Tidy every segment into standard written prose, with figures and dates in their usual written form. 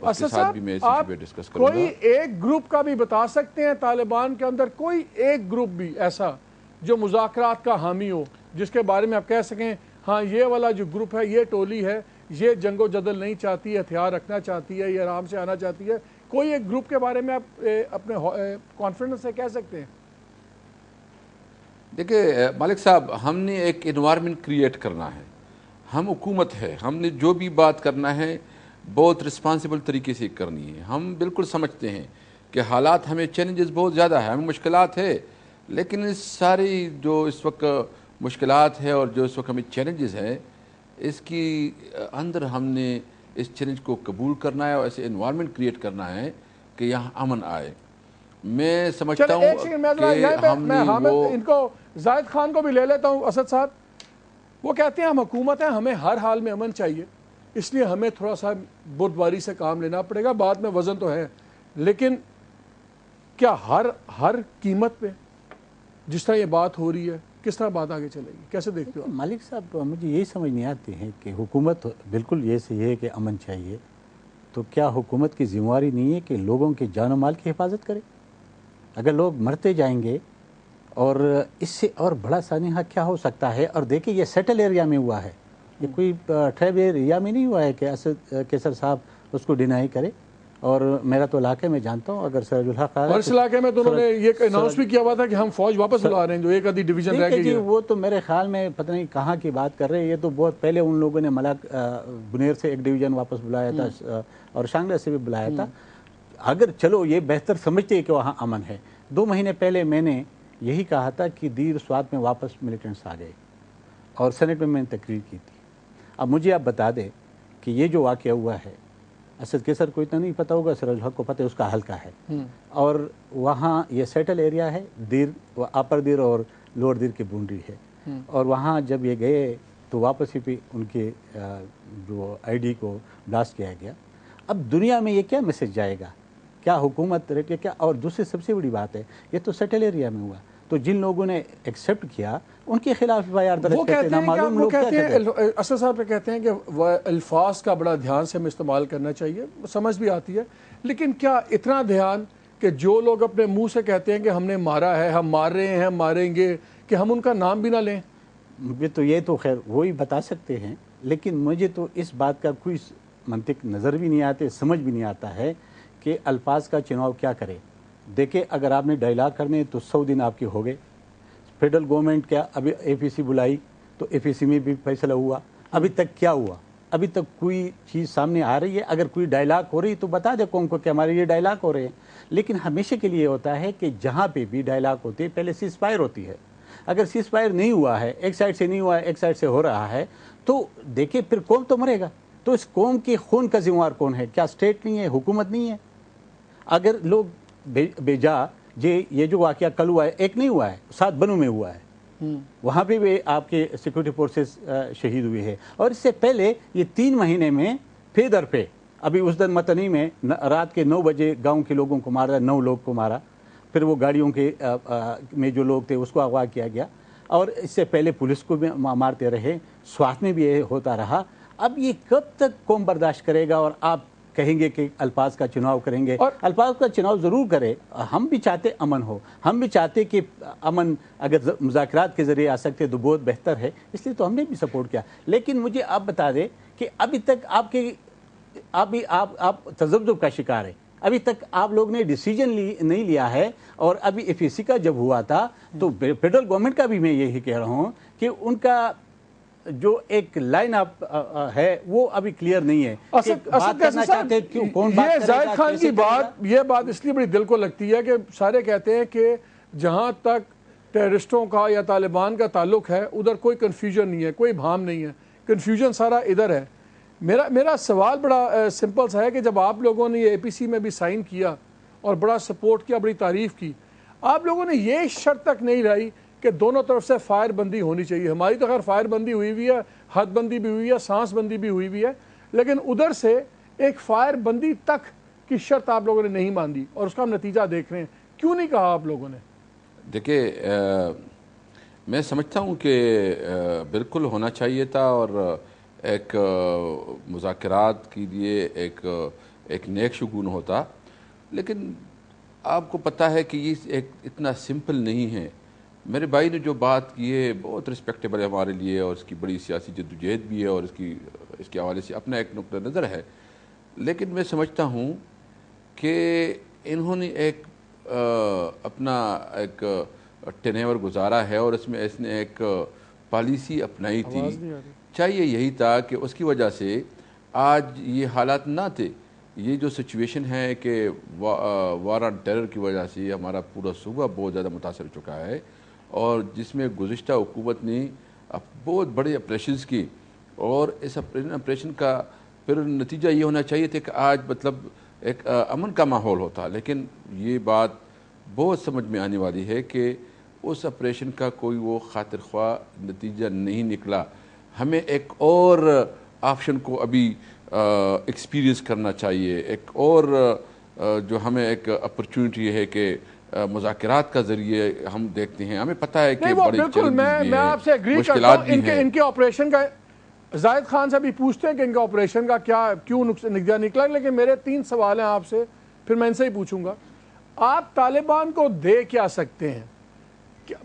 اس کے ساتھ بھی میں اس ایشو پہ ڈسکس کروں گا. کوئی ایک گروپ کا بھی بتا سکتے ہیں طالبان کے اندر کوئی ایک گروپ بھی ایسا جو مذاکرات کا حامی ہو, جس کے بارے میں آپ کہہ سکیں ہاں یہ والا جو گروپ ہے, یہ ٹولی ہے, یہ جنگ و جدل نہیں چاہتی ہے, ہتھیار رکھنا چاہتی ہے, یہ آرام سے آنا چاہتی ہے, کوئی ایک گروپ کے بارے میں آپ اپنے کانفیڈنس سے کہہ سکتے ہیں؟ دیکھیں مالک صاحب, ہم نے ایک انوائرمنٹ کریٹ کرنا ہے. ہم حکومت ہے, ہم نے جو بھی بات کرنا ہے بہت رسپانسبل طریقے سے کرنی ہے. ہم بالکل سمجھتے ہیں کہ حالات ہمیں چیلنجز بہت زیادہ ہیں, ہمیں مشکلات ہے, لیکن اس ساری جو اس وقت مشکلات ہے اور جو اس وقت ہمیں چیلنجز ہیں, اس کی اندر ہم نے اس چیلنج کو قبول کرنا ہے اور ایسے انوائرمنٹ کریٹ کرنا ہے کہ یہاں امن آئے. میں سمجھتا ہوں کہ ہم نے وہ ان کو زاہد خان کو بھی لے لیتا ہوں. اسد صاحب وہ کہتے ہیں ہم حکومت ہیں, ہمیں ہر حال میں امن چاہیے, اس لیے ہمیں تھوڑا سا بردباری سے کام لینا پڑے گا, بعد میں وزن تو ہے, لیکن کیا ہر قیمت پہ جس طرح یہ بات ہو رہی ہے کس طرح بات آگے چلے گی, کیسے دیکھتے ہو؟ مالک صاحب مجھے یہی سمجھ نہیں آتی ہے کہ حکومت بالکل یہ صحیح ہے کہ امن چاہیے, تو کیا حکومت کی ذمہ داری نہیں ہے کہ لوگوں کے جان و مال کی حفاظت کرے؟ اگر لوگ مرتے جائیں گے اور اس سے اور بڑا سانحہ کیا ہو سکتا ہے. اور دیکھیں یہ سیٹل ایریا میں ہوا ہے, یہ کوئی ٹرائب ایریا میں نہیں ہوا ہے کہ اسد کیسر صاحب اس کو ڈینائی کرے. اور میرا تو علاقے میں جانتا ہوں, اگر سراج الحق اور اس علاقے میں تو انہوں نے یہ اناؤنس بھی کیا ہوا تھا کہ ہم فوج واپس بلا رہے ہیں جو ایک آدھی ڈویژن رہ گئی ہے. وہ تو میرے خیال میں پتہ نہیں کہاں کی بات کر رہے ہیں, یہ تو بہت پہلے ان لوگوں نے بنیر سے ایک ڈویژن واپس بلایا تھا اور شانگلہ سے بھی بلایا تھا. اگر چلو یہ بہتر سمجھتے ہیں کہ وہاں امن ہے. 2 مہینے پہلے میں نے یہی کہا تھا کہ دیر سوات میں واپس ملیٹنٹس آ گئے اور سینٹ میں نے تقریر کی تھی. اب مجھے آپ بتا دیں کہ یہ جو واقعہ ہوا ہے, اسد کیسر کو اتنا نہیں پتہ ہوگا, سراج الحق کو پتہ ہے, اس کا حلقہ ہے, اور وہاں یہ سیٹل ایریا ہے, دیر اپر دیر اور لوور دیر کی باؤنڈری ہے. اور وہاں جب یہ گئے تو واپس ہی پہ ان کے جو آئی ڈی کو بلاسٹ کیا گیا. اب دنیا میں یہ کیا میسج جائے گا, کیا حکومت ریٹ کیا؟ اور دوسری سب سے بڑی بات ہے یہ تو سیٹل ایریا میں ہوا, تو جن لوگوں نے ایکسیپٹ کیا ان کے خلاف FIR درج کرتے ہیں. وہ کہتے ہیں اسد صاحب پہ کہتے ہیں کہ الفاظ کا بڑا دھیان سے ہمیں استعمال کرنا چاہیے, سمجھ بھی آتی ہے, لیکن کیا اتنا دھیان کہ جو لوگ اپنے منہ سے کہتے ہیں کہ ہم نے مارا ہے, ہم مار رہے ہیں, ہم ماریں گے, کہ ہم ان کا نام بھی نہ لیں؟ مجھے تو یہ تو خیر وہی بتا سکتے ہیں, لیکن مجھے تو اس بات کا کوئی منطق نظر بھی نہیں آتے, سمجھ بھی نہیں آتا ہے کہ الفاظ کا چناؤ کیا کرے. دیکھیں اگر آپ نے ڈائلاگ کرنے تو 100 دن آپ کے ہو گئے. فیڈرل گورنمنٹ کیا ابھی APC بلائی تو APC میں بھی فیصلہ ہوا, ابھی تک کیا ہوا؟ ابھی تک کوئی چیز سامنے آ رہی ہے؟ اگر کوئی ڈائلاگ ہو رہی تو بتا دے قوم کو کہ ہمارے یہ ڈائلاگ ہو رہے ہیں. لیکن ہمیشہ کے لیے ہوتا ہے کہ جہاں پہ بھی ڈائلاگ ہوتی ہے پہلے سیز فائر ہوتی ہے. اگر سیز فائر نہیں ہوا ہے, ایک سائڈ سے نہیں ہوا ہے, ایک سائڈ سے ہو رہا ہے, تو دیکھیں پھر قوم تو مرے گا. تو اس قوم کے خون کا ذمہ دار کون ہے؟ کیا اسٹیٹ نہیں ہے, حکومت نہیں ہے؟ اگر لوگ بیجا یہ جو واقعہ کل ہوا ہے, ایک نہیں ہوا ہے, 7 بنوں میں ہوا ہے, وہاں پہ بھی آپ کے سیکورٹی فورسز شہید ہوئے ہیں. اور اس سے پہلے یہ 3 مہینے میں پیدر پہ ابھی اس دن متنی میں رات کے 9 بجے گاؤں کے لوگوں کو مارا, 9 لوگ کو مارا, پھر وہ گاڑیوں کے میں جو لوگ تھے اس کو اغوا کیا گیا, اور اس سے پہلے پولیس کو بھی مارتے رہے, سوات میں بھی یہ ہوتا رہا. اب یہ کب تک قوم برداشت کرے گا؟ اور آپ کہیں گے کہ الفاظ کا چناؤ کریں گے. الفاظ کا چناؤ ضرور کرے, ہم بھی چاہتے امن ہو, ہم بھی چاہتے کہ امن اگر مذاکرات کے ذریعے آ سکتے تو بہت بہتر ہے, اس لیے تو ہم نے بھی سپورٹ کیا. لیکن مجھے آپ بتا دیں کہ ابھی تک آپ تذبذب کا شکار ہیں. ابھی تک آپ لوگ نے ڈیسیجن نہیں لیا ہے. اور ابھی APC کا جب ہوا تھا تو فیڈرل گورنمنٹ کا بھی میں یہی کہہ رہا ہوں کہ ان کا جو ایک لائن اپ ہے وہ ابھی کلیئر نہیں ہے. یہ زاہد خان کی بات اس لیے بڑی دل کو لگتی ہے کہ سارے کہتے ہیں کہ جہاں تک ٹیررسٹوں کا یا طالبان کا تعلق ہے ادھر کوئی کنفیوژن نہیں ہے, کوئی بھام نہیں ہے, کنفیوژن سارا ادھر ہے. میرا سوال بڑا سمپل سا ہے کہ جب آپ لوگوں نے یہ APC میں بھی سائن کیا اور بڑا سپورٹ کیا, بڑی تعریف کی, آپ لوگوں نے یہ شرط تک نہیں لائی کہ دونوں طرف سے فائر بندی ہونی چاہیے. ہماری تو خیر فائر بندی ہوئی ہے, حد بندی بھی ہوئی ہے, سانس بندی بھی ہوئی ہے, لیکن ادھر سے ایک فائر بندی تک کی شرط آپ لوگوں نے نہیں مانی, اور اس کا ہم نتیجہ دیکھ رہے ہیں. کیوں نہیں کہا آپ لوگوں نے؟ دیکھیں میں سمجھتا ہوں کہ بالکل ہونا چاہیے تھا, اور ایک مذاکرات کے لیے ایک ایک نیک شگون ہوتا، لیکن آپ کو پتہ ہے کہ یہ ایک اتنا سمپل نہیں ہے۔ میرے بھائی نے جو بات کی ہے بہت رسپیکٹیبل ہے ہمارے لیے، اور اس کی بڑی سیاسی جدوجہد بھی ہے، اور اس کے حوالے سے اپنا ایک نقطہ نظر ہے، لیکن میں سمجھتا ہوں کہ انہوں نے ایک اپنا ایک ٹینیور گزارا ہے، اور اس میں اس نے ایک پالیسی اپنائی تھی۔ چاہیے یہی تھا کہ اس کی وجہ سے آج یہ حالات نہ تھے۔ یہ جو سچویشن ہے کہ وار آن ٹیرر کی وجہ سے ہمارا پورا صوبہ بہت زیادہ متاثر ہو چکا ہے، اور جس میں گزشتہ حکومت نے بہت بڑے آپریشنز کی، اور اس آپریشن کا پھر نتیجہ یہ ہونا چاہیے تھا کہ آج مطلب ایک امن کا ماحول ہوتا، لیکن یہ بات بہت سمجھ میں آنے والی ہے کہ اس آپریشن کا کوئی وہ خاطر خواہ نتیجہ نہیں نکلا۔ ہمیں ایک اور آپشن کو ابھی ایکسپیرینس کرنا چاہیے، ایک اور جو ہمیں ایک اپرچونٹی ہے کہ مذاکرات کا ذریعے ہم دیکھتے ہیں، ہمیں پتہ ہے کہ بڑی بالکل میں آپ سے ایگری کرتا ہوں۔ ان کے آپریشن کا زاہد خان سے بھی پوچھتے ہیں کہ ان کا آپریشن کا کیوں نتیجہ نکلا، لیکن میرے 3 سوال ہیں آپ سے، پھر میں ان سے ہی پوچھوں گا۔ آپ طالبان کو دے کیا سکتے ہیں؟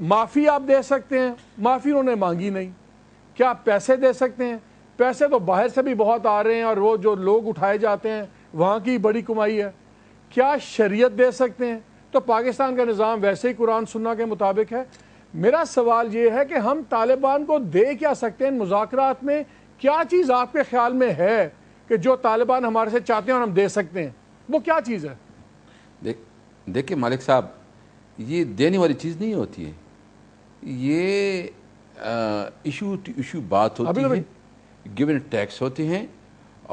معافی آپ دے سکتے ہیں؟ معافی انہوں نے مانگی نہیں۔ کیا آپ پیسے دے سکتے ہیں؟ پیسے تو باہر سے بھی بہت آ رہے ہیں، اور وہ جو لوگ اٹھائے جاتے ہیں وہاں کی بڑی کمائی ہے۔ کیا شریعت دے سکتے ہیں؟ تو پاکستان کا نظام ویسے ہی قرآن سننا کے مطابق ہے۔ میرا سوال یہ ہے کہ ہم طالبان کو دے کیا سکتے ہیں مذاکرات میں؟ کیا چیز آپ کے خیال میں ہے کہ جو طالبان ہمارے سے چاہتے ہیں اور ہم دے سکتے ہیں؟ وہ کیا چیز ہے؟ دیکھیں مالک صاحب، یہ دینے والی چیز نہیں ہوتی ہے، یہ ایشو ٹو ایشو بات ہوتی ہے، گیون ٹیکس ہوتے ہیں،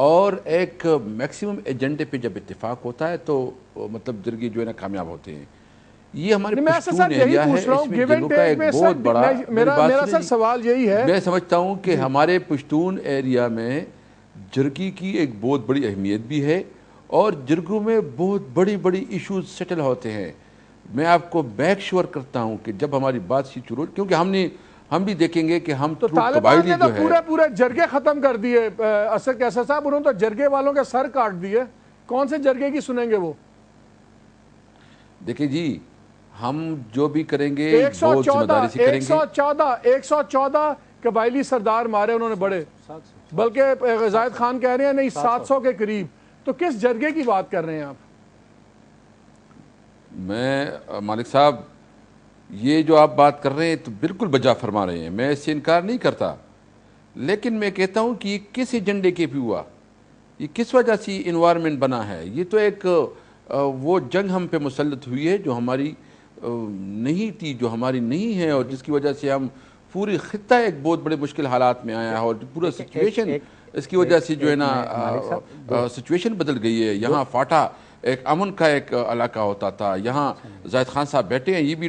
اور ایک میکسیمم ایجنڈے پہ جب اتفاق ہوتا ہے تو مطلب جرگی جو ہے نا کامیاب ہوتے ہیں۔ یہ ہمارے پشتون ایریا ہے، اس میں جنگوں کا ایک بہت بڑا، میرا سر سوال یہی ہے، میں سمجھتا ہوں کہ ہمارے پشتون ایریا میں جرگی کی ایک بہت بڑی اہمیت بھی ہے، اور جرگوں میں بہت بڑی بڑی ایشوز سیٹل ہوتے ہیں۔ میں آپ کو بیک شور کرتا ہوں کہ جب ہماری بات چیت شروع، کیونکہ ہم بھی دیکھیں گے کہ ہم طالبان نے تو پورے جرگے ختم کر دیے۔ اسد کیسر صاحب، انہوں نے تو جرگے والوں کے سر کاٹ دیے، کون سے جرگے کی سنیں گے وہ؟ دیکھیں جی، ہم جو بھی کریں گے بہت ذمہ داری سے کریں گے۔ 114 قبائلی سردار مارے انہوں نے بڑے، بلکہ زاہد خان کہہ رہے ہیں نہیں 700 کے قریب۔ تو کس جرگے کی بات کر رہے ہیں آپ؟ میں مالک صاحب، یہ جو آپ بات کر رہے ہیں تو بالکل بجا فرما رہے ہیں، میں اس سے انکار نہیں کرتا، لیکن میں کہتا ہوں کہ یہ کس ایجنڈے کے بھی ہوا، یہ کس وجہ سے انوائرمنٹ بنا ہے؟ یہ تو ایک وہ جنگ ہم پہ مسلط ہوئی ہے جو ہماری نہیں تھی، جو ہماری نہیں ہے، اور جس کی وجہ سے ہم پوری خطہ ایک بہت بڑے مشکل حالات میں آیا ہے، اور پورا سچویشن اس کی وجہ سے جو ہے نا سچویشن بدل گئی ہے۔ یہاں فاٹا ایک امن کا ایک علاقہ ہوتا تھا، یہاں زاہد خان صاحب بیٹھے ہیں، یہ بھی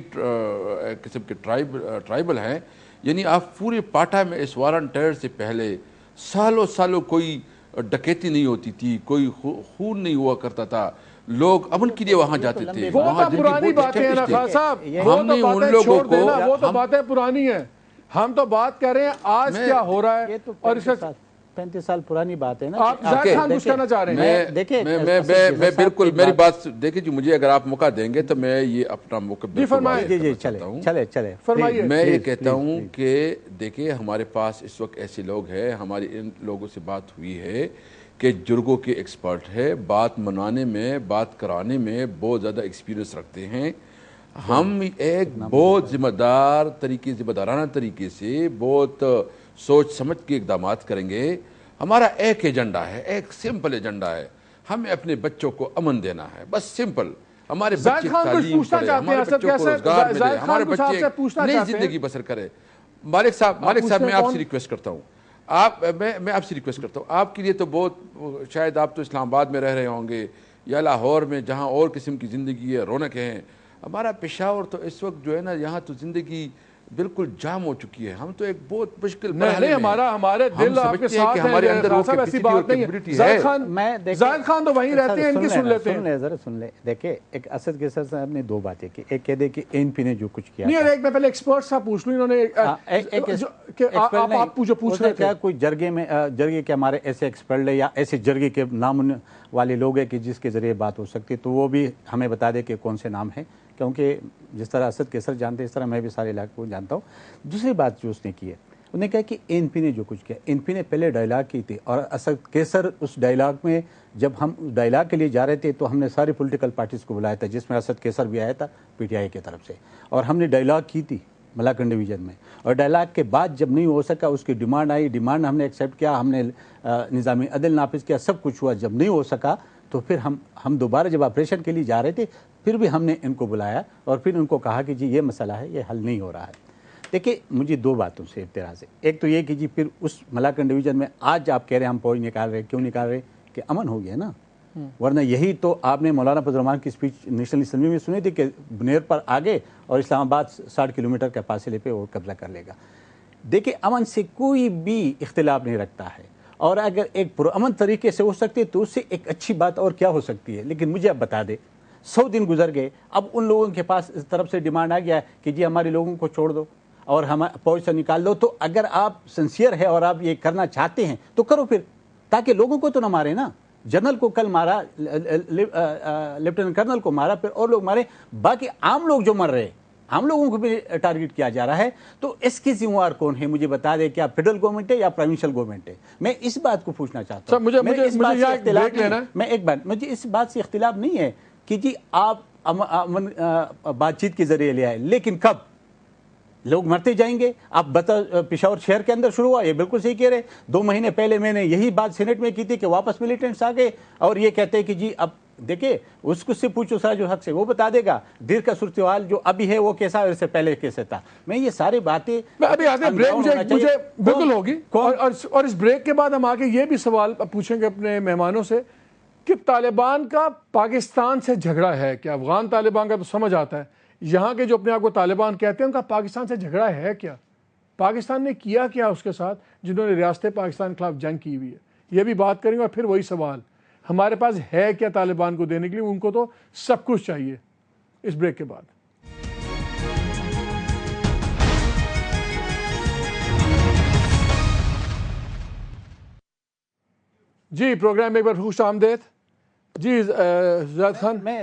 قسم کے ٹرائبل ہیں، یعنی آپ پورے پاٹا میں اس وار آن ٹیرر سے پہلے سالوں کوئی ڈکیتی نہیں ہوتی تھی، کوئی خون نہیں ہوا کرتا تھا، لوگ امن کے لیے وہاں جاتے تھے۔ وہ تو پرانی باتیں ہیں نا خان صاحب، ہم نے ان لوگوں کو، وہ تو باتیں پرانی ہیں، ہم تو بات کر رہے ہیں آج کیا ہو رہا ہے۔ اور اس 35 سال پرانی بات ہے نا۔ آپ زاہد خان کچھ کہنا چاہ رہے ہیں؟ میں بالکل میری بات دیکھیں جی، مجھے اگر آپ موقع دیں گے تو میں یہ اپنا موقع فرمائیے۔ میں یہ کہتا ہوں کہ دیکھیں ہمارے پاس اس وقت ایسے لوگ ہیں، ہماری ان لوگوں سے بات ہوئی ہے کہ جرگوں کے ایکسپرٹ ہے، بات منانے میں، بات کرانے میں بہت زیادہ ایکسپیرینس رکھتے ہیں۔ ہم ایک بہت ذمہ دارانہ طریقے سے بہت سوچ سمجھ کے اقدامات کریں گے۔ ہمارا ایک ایجنڈا ہے، ایک سمپل ایجنڈا ہے، ہمیں اپنے بچوں کو امن دینا ہے، بس سمپل۔ ہمارے بچے تعلیم پڑھے، ہمارے بچوں کو روزگار ملے، ہمارے بچے نئی زندگی بسر کرے۔ مالک صاحب میں آپ سے ریکویسٹ کرتا ہوں، میں آپ سے ریکویسٹ کرتا ہوں، آپ کے لیے تو بہت، شاید آپ تو اسلام آباد میں رہ رہے ہوں گے یا لاہور میں جہاں اور قسم کی زندگی ہے، رونق ہیں۔ ہمارا پشاور تو اس وقت جو ہے نا، یہاں تو زندگی بالکل جام ہو چکی ہے. ہم تو ایک بہت مشکل نہیں ہمارے دل آپ کے ساتھ ہیں. ہمارے اندر وہ ایسی بات نہیں ہے. زاہد خان تو وہیں رہتے ہیں, ان کی سن لیتے ہیں. سن لیں. دیکھیں ایک اسد کیسر صاحب نے دو باتیں کی. ایک کہہ دے کہ ANP نے جو کچھ کیا نہیں, ایک میں پہلے ایکسپرٹ صاحب پوچھ لوں. انہوں نے آپ پوچھ رہے تھے کوئی جرگے کے ہمارے ایسے ایکسپرٹ ہے یا ایسے جرگے کے نام والے لوگ ہیں کہ جس کے ذریعے بات ہو سکتی ہے, تو وہ بھی ہمیں بتا دے کہ کون سے نام ہیں, کیونکہ جس طرح اسد کیسر جانتے ہیں اس طرح میں بھی سارے علاقے کو جانتا ہوں. دوسری بات جو اس نے کی ہے, انہوں نے کہا کہ ANP نے جو کچھ کیا, ANP نے پہلے ڈائلاگ کی تھی, اور اسد کیسر اس ڈائلاگ میں جب ہم ڈائلاگ کے لیے جا رہے تھے تو ہم نے ساری پولیٹیکل پارٹیز کو بلایا تھا, جس میں اسد کیسر بھی آیا تھا PTI کی طرف سے, اور ہم نے ڈائلاگ کی تھی ملاکنڈ ڈویژن میں. اور ڈائلاگ کے بعد جب نہیں ہو سکا, اس کی ڈیمانڈ آئی, ڈیمانڈ ہم نے ایکسیپٹ کیا, ہم نے نظامی عدل نافذ کیا, سب کچھ ہوا. جب نہیں ہو سکا تو پھر ہم دوبارہ جب آپریشن کے لیے جا رہے تھے, پھر بھی ہم نے ان کو بلایا اور پھر ان کو کہا کہ جی یہ مسئلہ ہے, یہ حل نہیں ہو رہا ہے. دیکھیے مجھے دو باتوں سے اعتراض ہے. ایک تو یہ کہ جی پھر اس ملاکنڈ ڈویژن میں آج آپ کہہ رہے ہیں ہم فوج نکال رہے, کیوں نکال رہے, کہ امن ہو گیا نا. ورنہ یہی تو آپ نے مولانا فضل الرحمان کی اسپیچ نیشنل اسمبلی میں سنی تھی کہ بنیر پر آگے اور اسلام آباد 60 کلومیٹر کے فاصلے پہ وہ قبضہ کر لے گا. دیکھیں امن سے کوئی بھی اختلاف نہیں رکھتا ہے, اور اگر ایک پرامن طریقے سے ہو سکتی ہے تو اس سے ایک اچھی بات اور کیا ہو سکتی ہے. لیکن مجھے اب بتا دے, 100 دن گزر گئے, اب ان لوگوں کے پاس اس طرف سے ڈیمانڈ آ گیا کہ جی ہمارے لوگوں کو چھوڑ دو اور ہم فوج سے نکال دو. تو اگر آپ سنسیئر ہے اور آپ یہ کرنا چاہتے ہیں تو کرو پھر, تاکہ لوگوں کو تو نہ مارے نا. جنرل کو کل مارا, لیفٹیننٹ کرنل کو مارا, پھر اور لوگ مارے, باقی عام لوگ جو مر رہے, عام لوگوں کو بھی ٹارگٹ کیا جا رہا ہے. تو اس کی ذمہ دار کون ہے مجھے بتا دے, کیا فیڈرل گورنمنٹ ہے یا پروونشل گورنمنٹ ہے؟ میں اس بات کو پوچھنا چاہتا ہوں. میں ایک بات, مجھے اس بات سے اختلاف نہیں ہے کہ جی آپ بات چیت کے ذریعے لے آئے, لیکن کب؟ لوگ مرتے جائیں گے. آپ بتا پشاور شہر کے اندر شروع ہوا, یہ بالکل صحیح کہہ رہے. 2 مہینے پہلے میں نے یہی بات سینٹ میں کی تھی کہ واپس ملیٹنٹس آ گئے, اور یہ کہتے ہیں کہ جی اب دیکھیں اس کو سے پوچھو سارا جو حق سے, وہ بتا دے گا دیر کا صورتحال جو ابھی ہے وہ کیسا اور اس سے پہلے کیسے تھا. میں یہ ساری باتیں ابھی آتے بریک مجھے بالکل ہوگی, اور اس بریک کے بعد ہم آگے یہ بھی سوال پوچھیں گے اپنے مہمانوں سے کہ طالبان کا پاکستان سے جھگڑا ہے کیا؟ افغان طالبان کا تو سمجھ آتا ہے, یہاں کے جو اپنے آپ کو طالبان کہتے ہیں ان کا پاکستان سے جھگڑا ہے کیا؟ پاکستان نے کیا کیا اس کے ساتھ جنہوں نے ریاست پاکستان کے خلاف جنگ کی ہوئی ہے؟ یہ بھی بات کریں گے. اور پھر وہی سوال, ہمارے پاس ہے کیا طالبان کو دینے کے لیے؟ ان کو تو سب کچھ چاہیے. اس بریک کے بعد جی پروگرام ایک بار خوش آمدید. جی زیاد خان, میں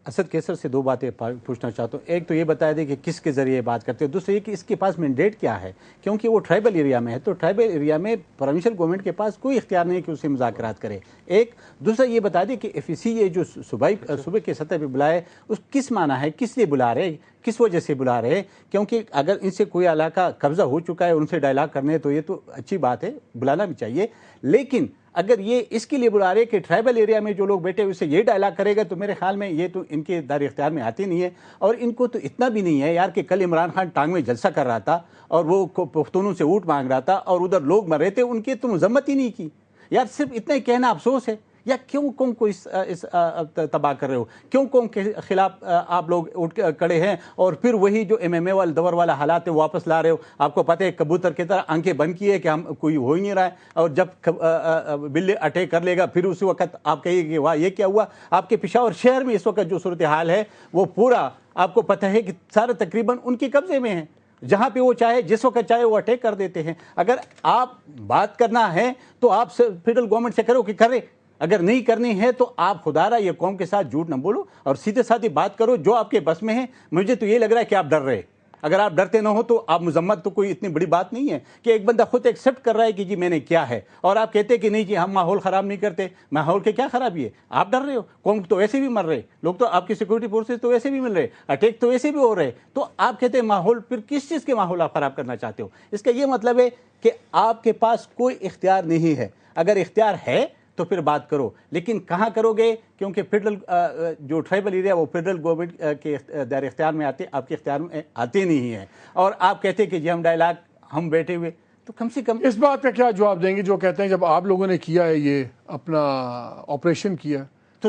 اسد کیسر سے 2 باتیں پوچھنا چاہتا ہوں. ایک تو یہ بتا دیں کہ کس کے ذریعے بات کرتے ہیں, دوسرے یہ کہ اس کے پاس مینڈیٹ کیا ہے, کیونکہ وہ ٹرائبل ایریا میں ہے, تو ٹرائبل ایریا میں پروونشل گورنمنٹ کے پاس کوئی اختیار نہیں کہ اسے مذاکرات کرے. ایک دوسرا یہ بتا دیں کہ FEC یہ جو صوبے کے سطح پہ بلائے, اس کس معنی ہے, کس لیے بلا رہے, کس وجہ سے بلا رہے؟ کیونکہ اگر ان سے کوئی علاقہ قبضہ ہو چکا ہے, ان سے ڈائلاگ کرنے, تو یہ تو اچھی بات ہے, بلانا بھی چاہیے. لیکن اگر یہ اس کے لیے بلا رہے کہ ٹرائبل ایریا میں جو لوگ بیٹھے اسے یہ ڈائلاگ کرے گا, تو میرے خیال میں یہ تو ان کے دار اختیار میں آتی نہیں ہے. اور ان کو تو اتنا بھی نہیں ہے یار کہ کل عمران خان ٹانگ میں جلسہ کر رہا تھا اور وہ پختونوں سے ووٹ مانگ رہا تھا اور ادھر لوگ مر رہے تھے, ان کی تو مذمت ہی نہیں کی. یار صرف اتنا ہی کہنا افسوس ہے. یا کیوں قوم کو اس تباہ کر رہے ہو, کیوں قوم کے خلاف آپ لوگ اٹھ کڑے ہیں, اور پھر وہی جو MMA والا دور والا حالات ہے واپس لا رہے ہو. آپ کو پتہ ہے کبوتر کی طرح آنکھیں بند کی ہے کہ ہم کوئی ہو ہی نہیں رہا ہے, اور جب بلے اٹیک کر لے گا پھر اسی وقت آپ کہیے کہ واہ یہ کیا ہوا. آپ کے پشاور شہر میں اس وقت جو صورتحال ہے وہ پورا آپ کو پتہ ہے کہ سارا تقریباً ان کے قبضے میں ہے, جہاں پہ وہ چاہے جس وقت چاہے وہ اٹیک کر دیتے ہیں. اگر آپ بات کرنا ہے تو آپ فیڈرل گورنمنٹ سے کرو کہ کرے, اگر نہیں کرنی ہے تو آپ خدا رہا یہ قوم کے ساتھ جھوٹ نہ بولو اور سیدھے سادھی بات کرو جو آپ کے بس میں ہے. مجھے تو یہ لگ رہا ہے کہ آپ ڈر رہے. اگر آپ ڈرتے نہ ہو تو آپ مذمت تو کوئی اتنی بڑی بات نہیں ہے کہ ایک بندہ خود ایکسیپٹ کر رہا ہے کہ جی میں نے کیا ہے, اور آپ کہتے کہ نہیں جی ہم ماحول خراب نہیں کرتے. ماحول کے کیا خرابی ہے؟ آپ ڈر رہے ہو. قوم تو ویسے بھی مر رہے, لوگ تو آپ کی سیکورٹی فورسز تو ویسے بھی مل رہے, اٹیک تو ویسے بھی ہو رہے, تو آپ کہتے ہیں ماحول, پھر کس چیز کے ماحول آپ خراب کرنا چاہتے ہو؟ اس کا یہ مطلب ہے کہ آپ کے پاس کوئی اختیار نہیں ہے. اگر اختیار ہے تو پھر بات کرو, لیکن کہاں کرو گے؟ کیونکہ فیڈرل جو ٹرائبل ایریا وہ فیڈرل گورنمنٹ کے دائر اختیار میں آتے, آپ کے اختیار میں آتے نہیں ہیں. اور آپ کہتے کہ جی ہم ڈائلاگ ہم بیٹھے ہوئے, تو کم سے کم اس بات کا کیا جواب دیں گے جو کہتے ہیں جب آپ لوگوں نے کیا ہے یہ اپنا آپریشن کیا تو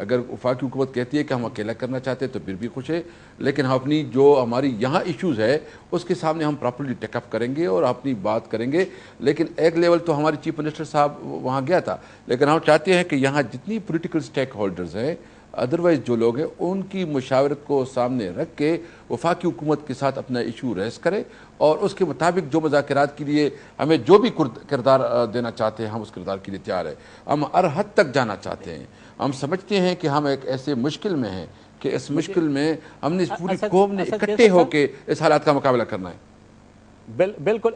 اگر وفاقی حکومت کہتی ہے کہ ہم اکیلا کرنا چاہتے ہیں تو پھر بھی خوش ہے، لیکن ہم اپنی جو ہماری یہاں ایشوز ہے اس کے سامنے ہم پراپرلی ٹیک اپ کریں گے اور اپنی بات کریں گے. لیکن ایک لیول تو ہماری چیف منسٹر صاحب وہاں گیا تھا، لیکن ہم چاہتے ہیں کہ یہاں جتنی پولیٹیکل سٹیک ہولڈرز ہیں، ادروائز جو لوگ ہیں، ان کی مشاورت کو سامنے رکھ کے وفاقی حکومت کے ساتھ اپنا ایشو ریز کرے اور اس کے مطابق جو مذاکرات کے لیے ہمیں جو بھی کردار دینا چاہتے ہیں ہم اس کردار کے لیے تیار ہیں. ہم ہر حد تک جانا چاہتے ہیں. ہم سمجھتے ہیں کہ ہم ایک ایسے مشکل میں ہیں کہ اس مشکل میں ہم نے پوری قوم نے اکٹھے ہو کے اس حالات کا مقابلہ کرنا ہے. بالکل.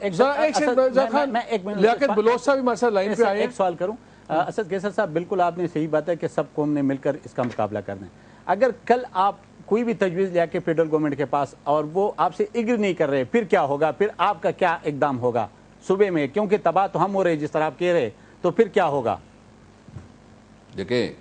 لیاقت بلوچ صاحب ہمارے ساتھ لائن پہ آئے ہیں. ایک سوال کروں اسد قیصر صاحب، بالکل آپ نے صحیح بات ہے کہ سب قوم نے مل کر اس کا مقابلہ کرنا ہے. اگر کل آپ کوئی بھی تجویز لے کے فیڈرل گورنمنٹ کے پاس اور وہ آپ سے ایگری نہیں کر رہے، پھر کیا ہوگا؟ پھر آپ کا کیا اقدام ہوگا صوبے میں؟ کیونکہ تباہ تو ہم ہو رہے جس طرح آپ کہہ رہے، تو پھر کیا ہوگا؟ دیکھیں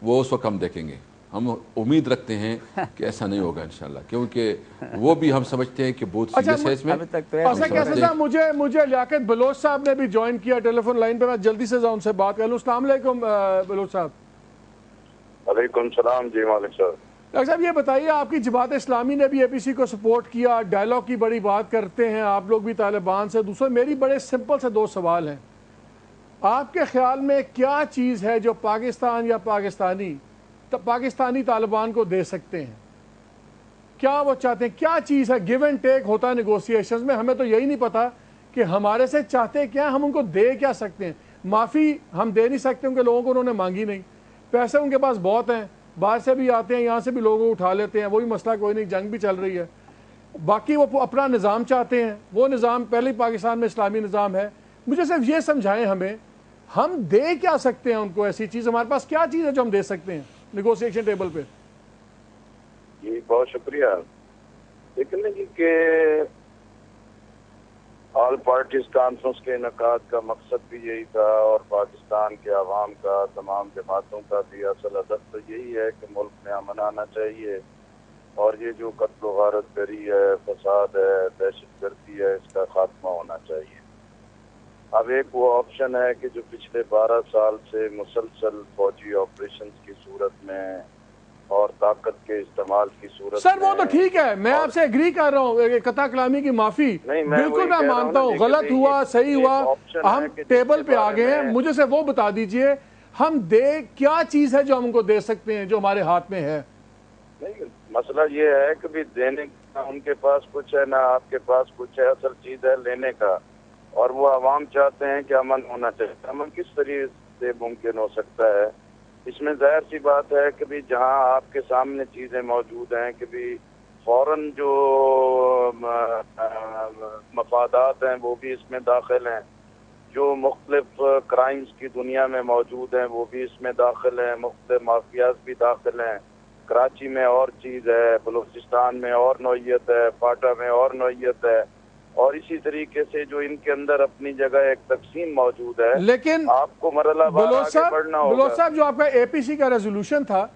وہ اس وقت ہم دیکھیں گے. ہم امید رکھتے ہیں کہ ایسا نہیں ہوگا انشاءاللہ، کیونکہ وہ بھی ہم سمجھتے ہیں کہ بہت سیریس ہے اس میں. مجھے لیاقت بلوچ صاحب نے بھی جوائن کیا ٹیلی فون لائن پہ، میں جلدی سے ان سے بات کر لوں. السلام علیکم بلوچ صاحب. وعلیکم السلام. جی مالک صاحب. ڈاکٹر صاحب یہ بتائیے، آپ کی جماعت اسلامی نے بھی اے پی سی کو سپورٹ کیا، ڈائلاگ کی بڑی بات کرتے ہیں آپ لوگ بھی طالبان سے. دوسرے میری بڑے سمپل سے دو سوال ہیں. آپ کے خیال میں کیا چیز ہے جو پاکستان یا پاکستانی طالبان کو دے سکتے ہیں؟ کیا وہ چاہتے ہیں؟ کیا چیز ہے؟ گیو اینڈ ٹیک ہوتا ہے نیگوسیشنز میں. ہمیں تو یہی نہیں پتا کہ ہمارے سے چاہتے کیا، ہم ان کو دے کیا سکتے ہیں. معافی ہم دے نہیں سکتے ان کے لوگوں کو، انہوں نے مانگی نہیں. پیسے ان کے پاس بہت ہیں، باہر سے بھی آتے ہیں، یہاں سے بھی لوگوں کو اٹھا لیتے ہیں، وہی مسئلہ کوئی نہیں، جنگ بھی چل رہی ہے. باقی وہ اپنا نظام چاہتے ہیں، وہ نظام پہلے ہی پاکستان میں اسلامی نظام ہے. مجھے صرف یہ سمجھائیں ہم دے کیا سکتے ہیں ان کو؟ ایسی چیز ہمارے پاس کیا چیز ہے جو ہم دے سکتے ہیں نیگوسیشن ٹیبل پہ؟ جی بہت شکریہ. لیکن جی کہ آل پارٹیز کانفرنس کے انعقاد کا مقصد بھی یہی تھا، اور پاکستان کے عوام کا، تمام جماعتوں کا بھی اصل ہدف تو یہی ہے کہ ملک میں امن آنا چاہیے، اور یہ جو قتل و غارت گری ہے، فساد ہے، دہشت گردی ہے، اس کا خاتمہ ہونا چاہیے. اب ایک وہ آپشن ہے کہ جو پچھلے 12 سال سے مسلسل فوجی آپریشنز کی صورت میں اور طاقت کے استعمال کی صورت سر وہ تو ٹھیک ہے، میں آپ سے ایگری کر رہا ہوں، قطع کلامی کی معافی بالکل میں مانتا ہوں، غلط ہوا صحیح ہوا، ہم ٹیبل پہ آ گئے ہیں. مجھے سے وہ بتا دیجئے ہم دے کیا چیز ہے جو ہم ان کو دے سکتے ہیں جو ہمارے ہاتھ میں ہے؟ نہیں، مسئلہ یہ ہے کہ بھی دینے کا ان کے پاس کچھ ہے، نہ آپ کے پاس کچھ ہے. اصل چیز ہے لینے کا، اور وہ عوام چاہتے ہیں کہ امن ہونا چاہیے. امن کس طریقے سے ممکن ہو سکتا ہے؟ اس میں ظاہر سی بات ہے کہ بھی جہاں آپ کے سامنے چیزیں موجود ہیں کہ بھی فوراً جو مفادات ہیں وہ بھی اس میں داخل ہیں، جو مختلف کرائمز کی دنیا میں موجود ہیں وہ بھی اس میں داخل ہیں، مختلف مافیاز بھی داخل ہیں. کراچی میں اور چیز ہے، بلوچستان میں اور نوعیت ہے، پاٹا میں اور نوعیت ہے، اور اسی طریقے سے جو ان کے اندر اپنی جگہ ایک تقسیم موجود ہے. لیکن آپ کو مرحلہ بار آگے بڑھنا ہوگا. بلوچ صاحب جو آپ کا اے پی سی کا ریزولوشن تھا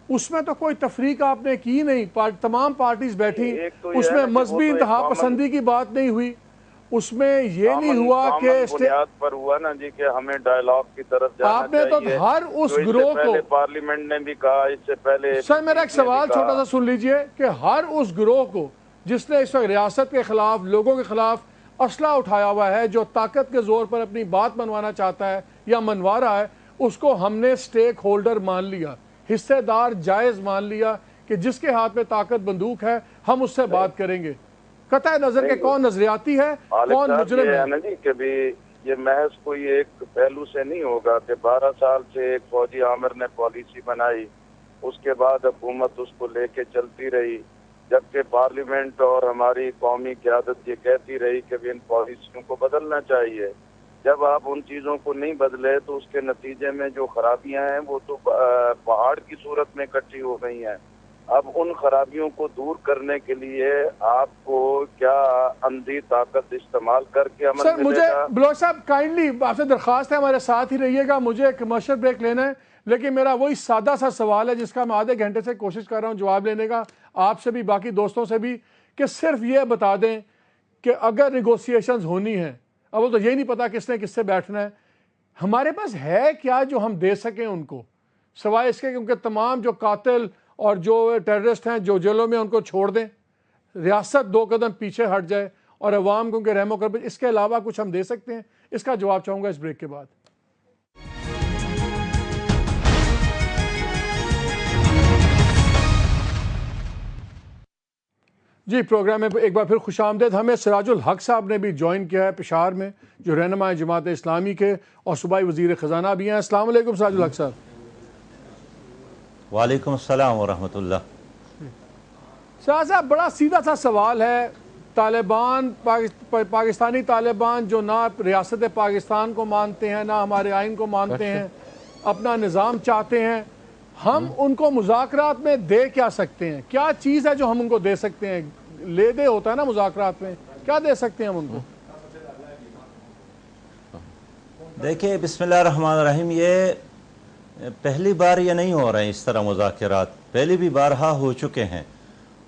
اس میں تو کوئی تفریق آپ نے کی نہیں، تمام پارٹیز بیٹھی، اس میں مذہبی انتہا پسندی کی بات نہیں ہوئی، اس میں یہ نہیں ہوا کہ بنیاد پر ہوا نا جی کہ ہمیں ڈائلاگ کی طرف جانا آپ نے تو چاہیے. ہر اس گروہ کو، پارلیمنٹ نے بھی کہا، اس سے پہلے سر میرا ایک سوال چھوٹا سا سن لیجئے کہ ہر اس گروہ کو جس نے اس وقت ریاست کے خلاف، لوگوں کے خلاف اسلحہ اٹھایا ہوا ہے، جو طاقت کے زور پر اپنی بات منوانا چاہتا ہے یا منوا رہا ہے، اس کو ہم نے سٹیک ہولڈر مان لیا، حصے دار جائز مان لیا کہ جس کے ہاتھ میں طاقت بندوق ہے ہم اس سے بات کریں گے، قطع نظر کہ کون نظریاتی ہے کون مجرم یہ ہے. ہے نا جی کہ بھی یہ محض کوئی ایک پہلو سے نہیں ہوگا کہ 12 سال سے ایک فوجی عامر نے پالیسی بنائی، اس کے بعد حکومت اس کو لے کے چلتی رہی، جبکہ پارلیمنٹ اور ہماری قومی قیادت یہ کہتی رہی کہ ان پالیسیوں کو بدلنا چاہیے. جب آپ ان چیزوں کو نہیں بدلے تو اس کے نتیجے میں جو خرابیاں ہیں وہ تو پہاڑ کی صورت میں اکٹھی ہو گئی ہیں. اب ان خرابیوں کو دور کرنے کے لیے آپ کو کیا اندھی طاقت استعمال کر کے عمل سر ملے مجھے گا؟ بلوچ صاحب کائنڈلی آپ سے درخواست ہے ہمارے ساتھ ہی رہیے گا، مجھے ایک کمرشل بریک لینا ہے، لیکن میرا وہی سادہ سا سوال ہے جس کا میں آدھے گھنٹے سے کوشش کر رہا ہوں جواب لینے کا آپ سے بھی باقی دوستوں سے بھی، کہ صرف یہ بتا دیں کہ اگر نیگوسیشنز ہونی ہیں، اب وہ تو یہی نہیں پتا کس نے کس سے بیٹھنا ہے، ہمارے پاس ہے کیا جو ہم دے سکیں ان کو؟ سوائے اس کے کہ ان کے تمام جو قاتل اور جو ٹیررسٹ ہیں جو جیلوں میں ان کو چھوڑ دیں, ریاست 2 قدم پیچھے ہٹ جائے اور عوام کو ان کے رحم و کرم, اس کے علاوہ کچھ ہم دے سکتے ہیں؟ اس کا جواب چاہوں گا اس بریک کے بعد. جی پروگرام میں ایک بار پھر خوش آمدید. ہمیں سراج الحق صاحب نے بھی جوائن کیا ہے پشاور میں, جو رہنما جماعت اسلامی کے اور صوبائی وزیر خزانہ بھی ہیں. السلام علیکم سراج الحق صاحب. وعلیکم السلام ورحمۃ اللہ. سراج صاحب بڑا سیدھا سا سوال ہے. طالبان پاکستانی طالبان جو نہ ریاست پاکستان کو مانتے ہیں نہ ہمارے آئین کو مانتے ہیں, اپنا نظام چاہتے ہیں, ہم ان کو مذاکرات میں دے کیا سکتے ہیں؟ کیا چیز ہے جو ہم ان کو دے سکتے ہیں؟ لے دے ہوتا ہے نا مذاکرات میں, کیا دے سکتے ہیں ہم ان کو؟ دیکھیں بسم اللہ الرحمن الرحیم, یہ پہلی بار یہ نہیں ہو رہے ہیں اس طرح مذاکرات, پہلی بھی بارہا ہو چکے ہیں,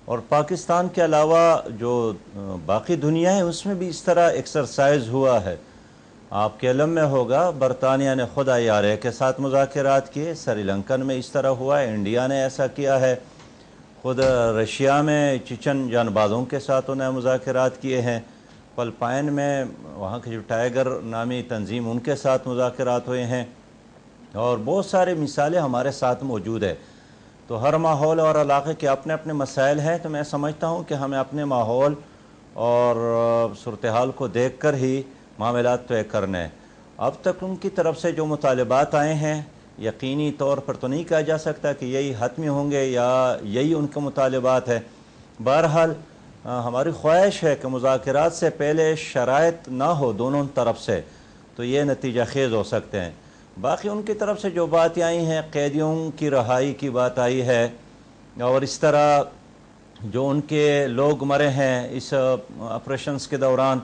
اور پاکستان کے علاوہ جو باقی دنیا ہے اس میں بھی اس طرح ایکسرسائز ہوا ہے. آپ کے علم میں ہوگا برطانیہ نے خود IRA کے ساتھ مذاکرات کیے, سری لنکن میں اس طرح ہوا ہے, انڈیا نے ایسا کیا ہے, خود رشیا میں چچن جانبازوں کے ساتھ انہیں مذاکرات کیے ہیں, فلپائن میں وہاں کے جو ٹائیگر نامی تنظیم ان کے ساتھ مذاکرات ہوئے ہیں, اور بہت سارے مثالیں ہمارے ساتھ موجود ہے. تو ہر ماحول اور علاقے کے اپنے اپنے مسائل ہیں, تو میں سمجھتا ہوں کہ ہمیں اپنے ماحول اور صورتحال کو دیکھ کر ہی معاملات طے کرنے ہیں. اب تک ان کی طرف سے جو مطالبات آئے ہیں یقینی طور پر تو نہیں کہا جا سکتا کہ یہی حتمی ہوں گے یا یہی ان کے مطالبات ہیں. بہرحال ہماری خواہش ہے کہ مذاکرات سے پہلے شرائط نہ ہو دونوں طرف سے, تو یہ نتیجہ خیز ہو سکتے ہیں. باقی ان کی طرف سے جو باتیں آئی ہیں, قیدیوں کی رہائی کی بات آئی ہے, اور اس طرح جو ان کے لوگ مرے ہیں اس آپریشنز کے دوران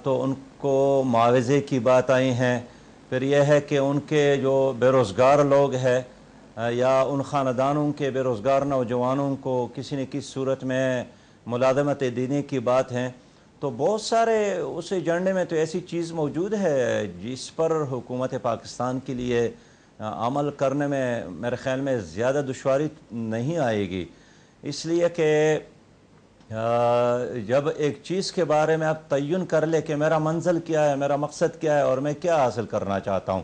تو ان کو معاوضے کی بات آئی ہیں. پھر یہ ہے کہ ان کے جو بے روزگار لوگ ہیں یا ان خاندانوں کے بے روزگار نوجوانوں کو کسی نہ کسی صورت میں ملازمت دینے کی بات ہیں. تو بہت سارے اس ایجنڈے میں تو ایسی چیز موجود ہے جس پر حکومت پاکستان کے لیے عمل کرنے میں میرے خیال میں زیادہ دشواری نہیں آئے گی, اس لیے کہ جب ایک چیز کے بارے میں آپ تعین کر لے کہ میرا منزل کیا ہے, میرا مقصد کیا ہے اور میں کیا حاصل کرنا چاہتا ہوں,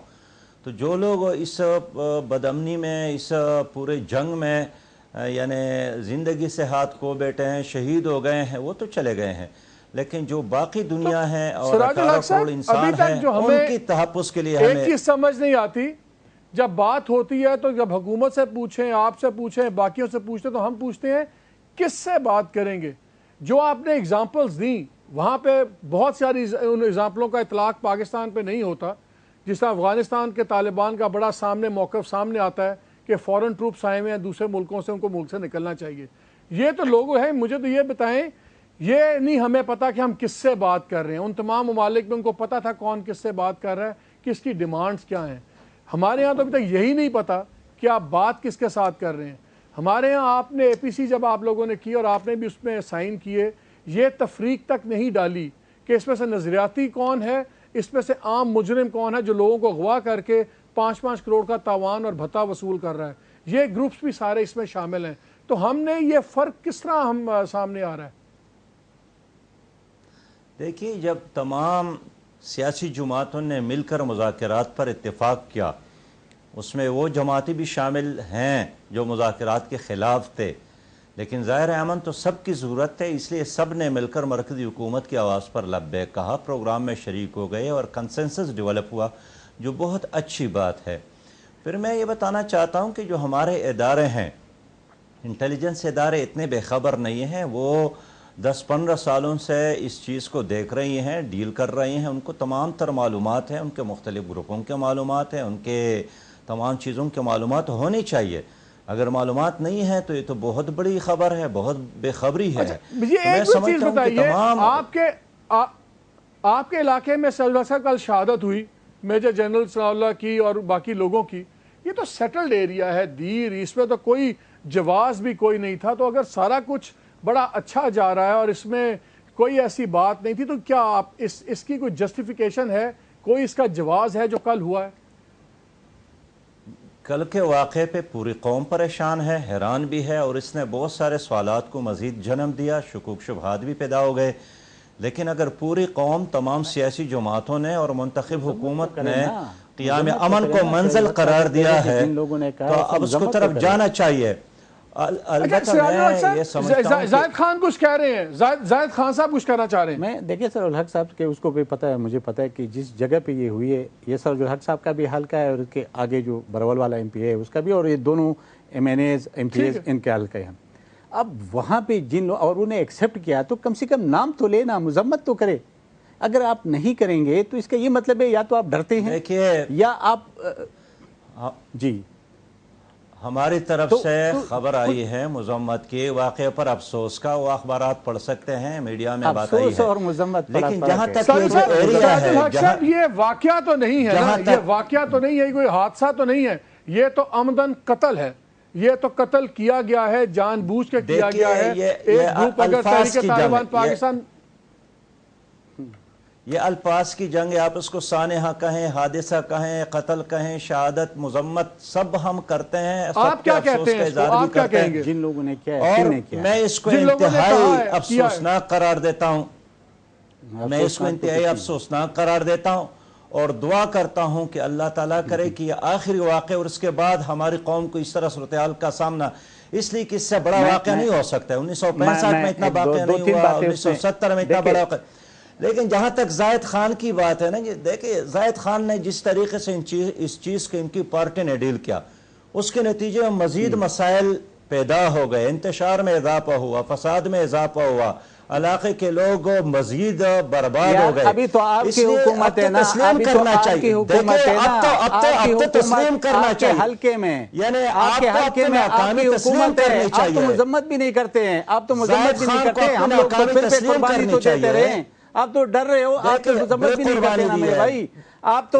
تو جو لوگ اس بدامنی میں اس پورے جنگ میں یعنی زندگی سے ہاتھ کھو بیٹھے ہیں, شہید ہو گئے ہیں, وہ تو چلے گئے ہیں, لیکن جو باقی دنیا ہے اور 18 کروڑ انسان ہیں ان کی تحفظ کے لیے ہمیں ایک چیز سمجھ نہیں آتی. جب بات ہوتی ہے تو جب حکومت سے پوچھیں, آپ سے پوچھیں, باقیوں سے پوچھتے تو ہم پوچھتے ہیں کس سے بات کریں گے؟ جو آپ نے اگزامپلز دیں وہاں پہ بہت ساری ان اگزامپلوں کا اطلاق پاکستان پہ نہیں ہوتا. جس طرح افغانستان کے طالبان کا بڑا سامنے موقف سامنے آتا ہے کہ فورن ٹروپس آئے ہوئے ہیں دوسرے ملکوں سے, ان کو ملک سے نکلنا چاہیے. یہ تو لوگ ہیں, مجھے تو یہ بتائیں, یہ نہیں ہمیں پتا کہ ہم کس سے بات کر رہے ہیں. ان تمام ممالک میں ان کو پتا تھا کون کس سے بات کر رہا ہے, کس کی ڈیمانڈز کیا ہیں. ہمارے ہاں تو ابھی تک یہی نہیں پتا کہ آپ بات کس کے ساتھ کر رہے ہیں. ہمارے ہاں آپ نے APC جب آپ لوگوں نے کی اور آپ نے بھی اس میں سائن کیے, یہ تفریق تک نہیں ڈالی کہ اس میں سے نظریاتی کون ہے, اس میں سے عام مجرم کون ہے جو لوگوں کو اغوا کر کے 5-5 کروڑ کا تاوان اور بھتہ وصول کر رہا ہے. یہ گروپس بھی سارے اس میں شامل ہیں. تو ہم نے یہ فرق کس طرح ہم سامنے آ رہا ہے؟ دیکھیے, جب تمام سیاسی جماعتوں نے مل کر مذاکرات پر اتفاق کیا, اس میں وہ جماعتیں بھی شامل ہیں جو مذاکرات کے خلاف تھے, لیکن ظاہر امن تو سب کی ضرورت ہے, اس لیے سب نے مل کر مرکزی حکومت کی آواز پر لبیک کہا, پروگرام میں شریک ہو گئے اور کنسنسس ڈیولپ ہوا, جو بہت اچھی بات ہے. پھر میں یہ بتانا چاہتا ہوں کہ جو ہمارے ادارے ہیں, انٹیلیجنس ادارے اتنے بے خبر نہیں ہیں, وہ 10-15 سالوں سے اس چیز کو دیکھ رہی ہیں, ڈیل کر رہی ہیں, ان کو تمام تر معلومات ہیں, ان کے مختلف گروپوں کے معلومات ہیں, ان کے تمام چیزوں کے معلومات ہونی چاہیے. اگر معلومات نہیں ہے تو یہ تو بہت بڑی خبر ہے, بہت بے خبری ہے. یہ ایک چیز بتائیے, آپ کے علاقے میں کل شہادت ہوئی میجر جنرل ثناء اللہ کی اور باقی لوگوں کی, یہ تو سیٹلڈ ایریا ہے دیر, اس میں تو کوئی جواز بھی کوئی نہیں تھا. تو اگر سارا کچھ بڑا اچھا جا رہا ہے اور اس میں کوئی ایسی بات نہیں تھی, تو کیا آپ اس کی کوئی جسٹیفیکیشن ہے, کوئی اس کا جواز ہے جو کل ہوا ہے؟ کل کے واقعے پہ پوری قوم پریشان ہے، حیران بھی ہے، اور اس نے بہت سارے سوالات کو مزید جنم دیا، شکوک شبہات بھی پیدا ہو گئے. لیکن اگر پوری قوم، تمام سیاسی جماعتوں نے اور منتخب حکومت نے قیام امن کو منزل قرار دیا ہے تو اب اس کو طرف جانا چاہیے. البتہ میں یہ سمجھتا ہوں زاہد خان کچھ کہہ رہے ہیں، زاہد خان صاحب کچھ کہنا چاہ رہے ہیں. میں دیکھیں سر الحق صاحب کے اس کو بھی پتہ ہے، مجھے پتہ ہے کہ جس جگہ پہ یہ ہوئی ہے، یہ سر الحق صاحب کا بھی حلقہ ہے اور اس کے آگے جو برول والا ایم پی ہے اس کا بھی، اور یہ دونوں M N As M P As ان کے حلقے ہیں. اب وہاں پہ جن لوگ اور انہیں ایکسیپٹ کیا تو کم سے کم نام تو لینا، مذمت تو کرے. اگر آپ نہیں کریں گے تو اس کا یہ مطلب ہے یا تو آپ ڈرتے ہیں یا آپ جی. ہماری طرف سے خبر آئی ہے مذمت کی، واقعے پر افسوس کا، وہ اخبارات پڑھ سکتے ہیں، میڈیا میں بات آئی ہے. اور مذمت لیکن جہاں تک یہ جو ایریا ہے، یہ واقعہ تو نہیں ہے نا، یہ واقعہ تو نہیں ہے، کوئی حادثہ تو نہیں ہے، یہ تو عمدن قتل ہے. یہ تو قتل کیا گیا ہے، جان بوجھ کے کیا گیا ہے. ایک گروپ اگر تحریک طالبان پاکستان، یہ الفاظ کی جنگ ہے، آپ اس کو سانحہ کہیں، حادثہ کہیں، قتل کہیں، شہادت، مذمت، سب ہم کرتے ہیں. آپ کیا کہتے ہیں اس کو؟ آپ کیا کہیں گے؟ جن لوگوں نے کیا ہے، اور کن نے کیا ہے. میں اس کو انتہائی افسوسناک قرار دیتا ہوں، میں اس کو انتہائی افسوسناک قرار دیتا ہوں اور دعا کرتا ہوں کہ اللہ تعالیٰ کرے کہ یہ آخری واقعہ اور اس کے بعد ہماری قوم کو اس طرح صورتحال کا سامنا، اس لیے کہ اس سے بڑا واقعہ نہیں ہو سکتا ہے. 1965 میں اتنا واقعہ نہیں ہوا، 1970 میں اتنا بڑا واقعہ. لیکن جہاں تک زاہد خان کی بات ہے نا، دیکھیں زاہد خان نے جس طریقے سے اس چیز کے ان کی پارٹی نے ڈیل کیا، اس کے نتیجے میں مزید مسائل پیدا ہو گئے، انتشار میں اضافہ ہوا، فساد میں اضافہ ہوا، علاقے کے لوگ مزید برباد ہو گئے. ابھی تو آپ کی حکومت ہے نا، تسلیم کرنا چاہیے. اب تو تسلیم کرنا چاہیے حلقے میں، یعنی آپ کو اپنے مقامی تسلیم کرنی چاہیے. آپ تو مذمت بھی نہیں کرتے ہیں، آپ تو مذمت بھی نہیں کرتے. ہم لوگ تو پھر پہ قربانی تو دیتے رہے ہیں. آپ تو ڈر رہے ہو، آپ تو مذمت بھی نہیں کرتے نا میرے بھائی. آپ تو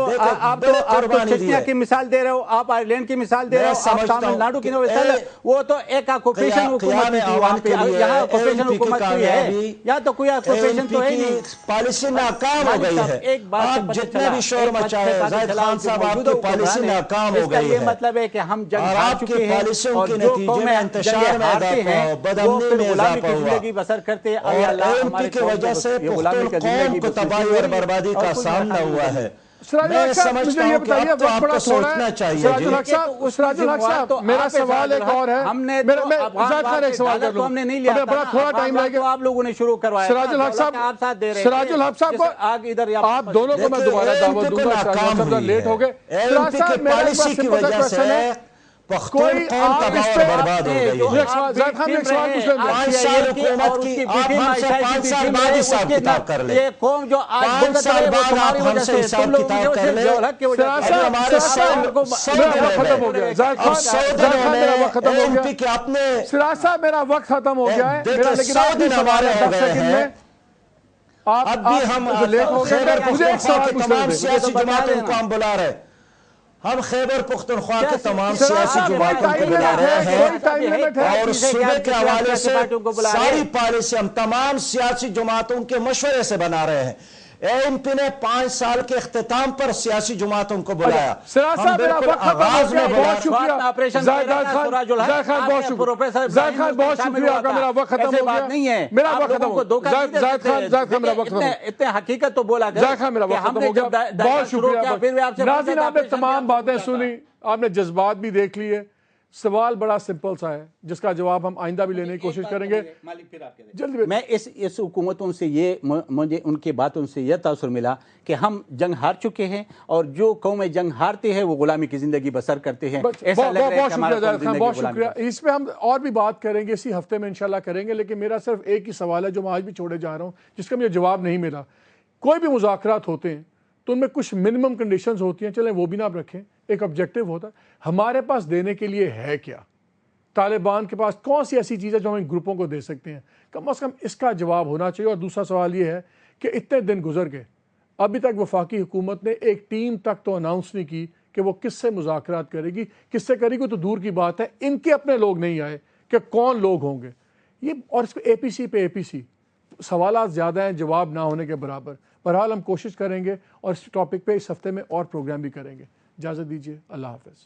چچنیا کی مثال دے رہے ہو، آپ آئرلینڈ کی مثال دے رہے ہو، آپ تامل ناڈو کی مثال. وہ تو ایک آکوپیشن حکومت تھی وہاں پہ، یہاں آکوپیشن حکومت کوئی ہے؟ یہاں تو کوئی آکوپیشن تو ہے نہیں. پالیسی ناکام ہو گئی ہے. آپ جتنے بھی شور مچائے، زاہد خان صاحب آپ کی پالیسی ناکام ہو گئی ہے. یہ مطلب ہے کہ ہم جنگ اور ہار آپ کی چکے ہیں، پالیسیوں اور کے جو نتیجے میں انتشار میں اضافہ ہوا، بدامنی میں غلامی اضافہ کی ہوا، زندگی بسر کرتے. اور ایم پی کی وجہ سے پختون قوم کو تباہی اور بربادی کا سامنا ہوا ہے. میں سمجھتا ہوں کہ اب تو آپ کو سوچنا چاہیے. سراج الحق صاحب میرا سوال ایک اور ہے. ہم نے زاہد خان ایک سوال کر لوں، ہم نے نہیں لیا، بڑا تھوڑا ٹائم لگے گا. آپ لوگوں نے شروع کروایا. سراج الحق صاحب، سراج الحق صاحب کو آپ دونوں کو میں دوبارہ دعوت دوں گا. سراج الحق صاحب لیٹ ہو گئے. ایم پی کی پالیسی کی وجہ سے پختون قوم تباہ اور برباد ہو گئی ہے. زاہد خان ایک سوال پوچھ لیں. 5 سال حکومت کی، آپ ہم سے 5 سال بعد حساب کتاب کر لیں. یہ قوم جو آج 5 سال بعد آپ ہم سے حساب کتاب کر لیں. ہمارے 100 ختم ہو گیا. زاہد خان میرا وقت ختم ہو گیا. سراج صاحب میرا وقت ختم ہو گیا ہے. میرا لیکن آخری سوال ہے 10 سیکنڈ میں. اب بھی ہم خیبر پختونخوا کے تمام سیاسی جماعتوں کو ہم بلا رہے ہیں. ہم خیبر پختونخوا کے تمام سیاسی جماعتوں کو بلا رہے ہیں اور صوبے کے حوالے سے ساری پالیسی ہم تمام سیاسی جماعتوں کے مشورے سے بنا رہے ہیں. ایم پی نے 5 سال کے اختتام پر سیاسی جماعتوں کو بلایا. ہم بالکل آغاز میں بہت شکریہ. زاہد خان بہت شکریہ. زاہد خان بہت شکریہ آپ کا. میرا وقت ختم ہو گیا. میرا وقت ختم ہو گیا. زاہد خان میرا وقت ختم ہو گیا. اتنے حقیقت تو بولا گیا. زاہد خان میرا وقت ختم ہو گیا. بہت شکریہ. ناظرین آپ نے تمام باتیں سنی، آپ نے جذبات بھی دیکھ لیے. سوال بڑا سمپل سا ہے جس کا جواب ہم آئندہ بھی لینے کی کوشش کریں گے. جلدی میں اس حکومتوں سے مجھے ان کی باتوں سے یہ تاثر ملا کہ ہم جنگ ہار چکے ہیں اور جو قومیں جنگ ہارتے ہیں وہ غلامی کی زندگی بسر کرتے ہیں. بہت شکریہ، بہت شکریہ. اس پہ ہم اور بھی بات کریں گے، اسی ہفتے میں انشاءاللہ کریں گے. لیکن میرا صرف ایک ہی سوال ہے جو میں آج بھی چھوڑے جا رہا ہوں، جس کا مجھے جواب نہیں ملا. کوئی بھی مذاکرات ہوتے ہیں تو ان میں کچھ منیمم کنڈیشنز ہوتی ہیں، چلیں وہ بھی نہ آپ رکھیں. ایک آبجیکٹیو ہوتا ہے. ہمارے پاس دینے کے لیے ہے کیا؟ طالبان کے پاس کون سی ایسی چیز ہے جو ہم ان گروپوں کو دے سکتے ہیں؟ کم از کم اس کا جواب ہونا چاہیے. اور دوسرا سوال یہ ہے کہ اتنے دن گزر گئے، ابھی تک وفاقی حکومت نے ایک ٹیم تک تو اناؤنس نہیں کی کہ وہ کس سے مذاکرات کرے گی، کس سے کرے گی. تو دور کی بات ہے ان کے اپنے لوگ نہیں آئے کہ کون لوگ ہوں گے یہ. اور اس پہ اے پی سی سوالات زیادہ ہیں جواب نہ ہونے کے برابر. بہرحال ہم کوشش کریں گے اور اس ٹاپک پہ اس ہفتے میں اور پروگرام بھی کریں گے. اجازت دیجیے. اللہ حافظ.